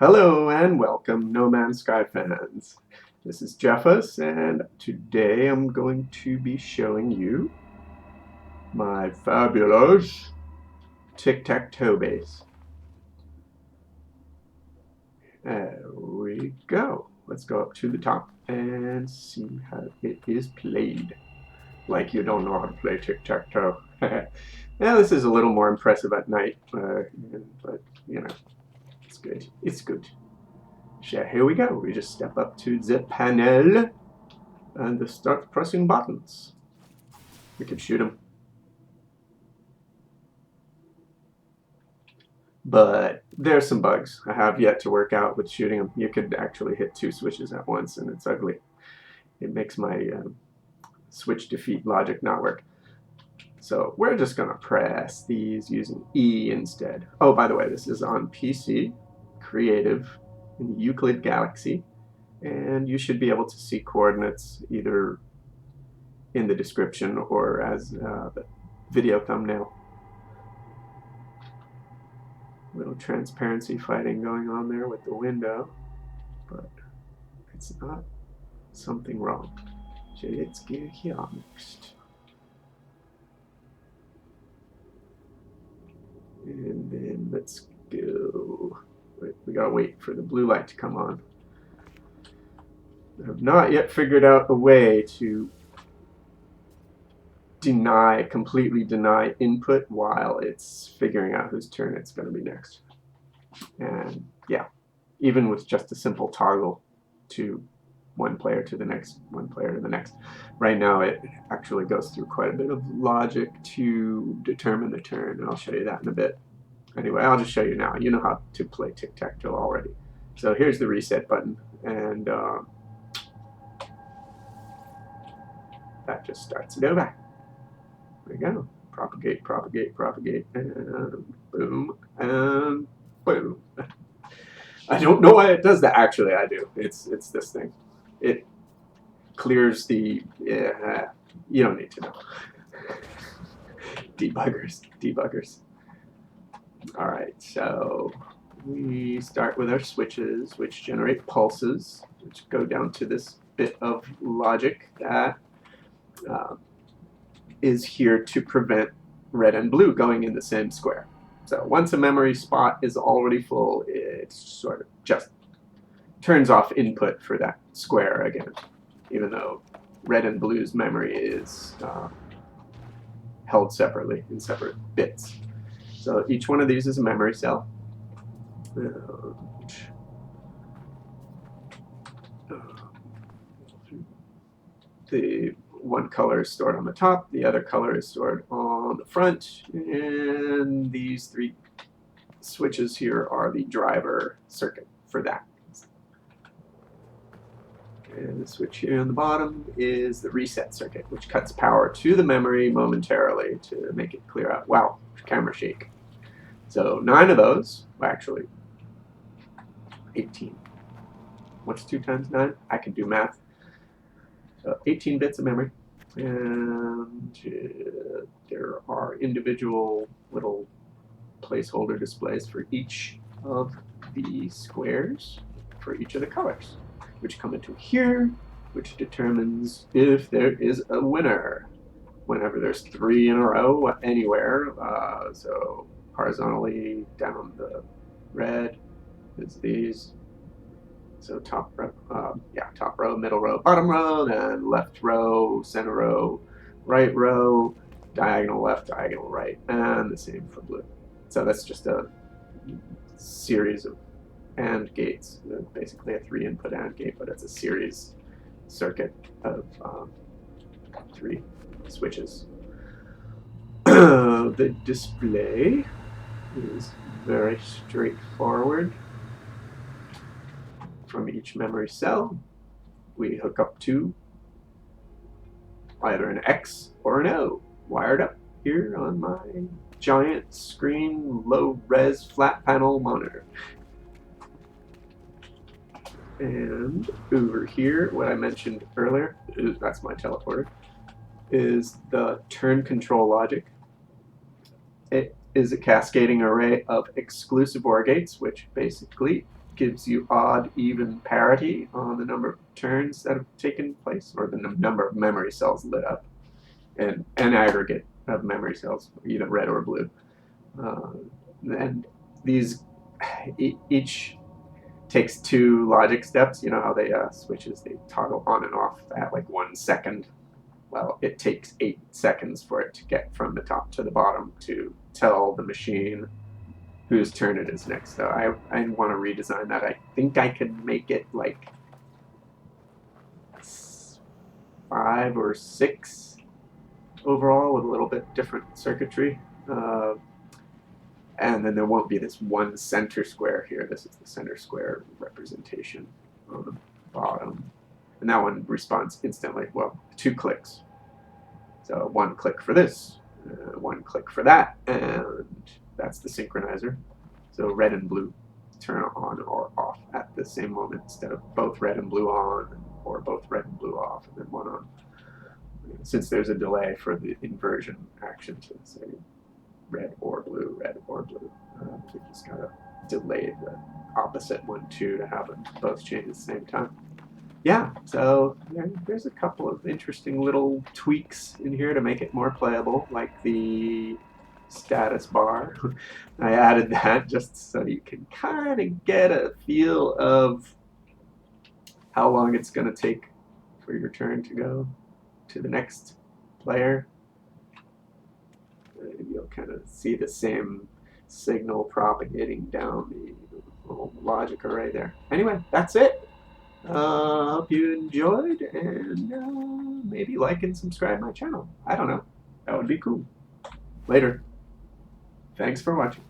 Hello and welcome, NoMan'sSky fans. This is Jefus, and today I'm going to be showing you my fabulous Tic-Tac-Toe base. There we go. Let's go up to the top and see how it is played. Like you don't know how to play Tic-Tac-Toe. Now this is a little more impressive at night, but you know, it's good. It's good. So here we go. We just step up to the panel and start pressing buttons. We can shoot them. But there's some bugs I have yet to work out with shooting them. You could actually hit two switches at once and it's ugly. It makes my switch defeat logic not work. So we're just going to press these using E instead. Oh, by the way, this is on PC, Creative, in the Euclid Galaxy. And you should be able to see coordinates either in the description or as the video thumbnail. Little transparency fighting going on there with the window, but it's not something wrong. So let's go here next. And then let's go. Wait, we gotta wait for the blue light to come on. I have not yet figured out a way to completely deny input while it's figuring out whose turn it's going to be next. And yeah, even with just a simple toggle to one player to the next, one player to the next. Right now it actually goes through quite a bit of logic to determine the turn, and I'll show you that in a bit. Anyway, I'll just show you now. You know how to play Tic-Tac-Toe already. So here's the reset button, and that just starts it over. There we go. Propagate, propagate, propagate, and boom, and boom. I don't know why it does that. Actually, I do. It's this thing. It clears the... you don't need to know. Debuggers. All right, so we start with our switches, which generate pulses, which go down to this bit of logic that is here to prevent red and blue going in the same square. So once a memory spot is already full, it sort of just turns off input for that square again, even though red and blue's memory is held separately in separate bits. So each one of these is a memory cell. The one color is stored on the top, the other color is stored on the front, and these three switches here are the driver circuit for that. And the switch here on the bottom is the reset circuit, which cuts power to the memory momentarily to make it clear out. Wow, camera shake. So 9 of those, well, actually 18. What's 2 times 9? I can do math. So 18 bits of memory, and there are individual little placeholder displays for each of the squares for each of the colors, which come into here, which determines if there is a winner whenever there's 3 in a row anywhere. So horizontally down the red is these. So top row, middle row, bottom row, then left row, center row, right row, diagonal left, diagonal right, and the same for blue. So that's just a series of AND gates, basically a 3-input AND gate, but it's a series circuit of 3 switches. The display is very straightforward. From each memory cell, we hook up to either an X or an O, wired up here on my giant screen, low-res flat panel monitor. And over here, what I mentioned earlier, that's my teleporter, is the turn control logic. It is a cascading array of exclusive OR gates, which basically gives you odd, even parity on the number of turns that have taken place, or the number of memory cells lit up, and an aggregate of memory cells, either red or blue. And these each takes 2 logic steps. You know how they switches, they toggle on and off at like 1 second. Well, it takes 8 seconds for it to get from the top to the bottom to tell the machine whose turn it is next. So I want to redesign that. I think I could make it like 5 or 6 overall with a little bit different circuitry. And then there won't be this one center square here. This is the center square representation on the bottom. And that one responds instantly. Well, 2 clicks. So 1 click for this, 1 click for that, and that's the synchronizer. So red and blue turn on or off at the same moment instead of both red and blue on, or both red and blue off, and then one on. Since there's a delay for the inversion action to say red or blue, we just gotta delay the opposite 1, 2 to have them both change at the same time. Yeah, so there's a couple of interesting little tweaks in here to make it more playable, like the status bar. I added that just so you can kind of get a feel of how long it's going to take for your turn to go to the next player. You'll kind of see the same signal propagating down the little logic array there. Anyway, that's it. Hope you enjoyed, and maybe like and subscribe my channel. I don't know. That would be cool. Later. Thanks for watching.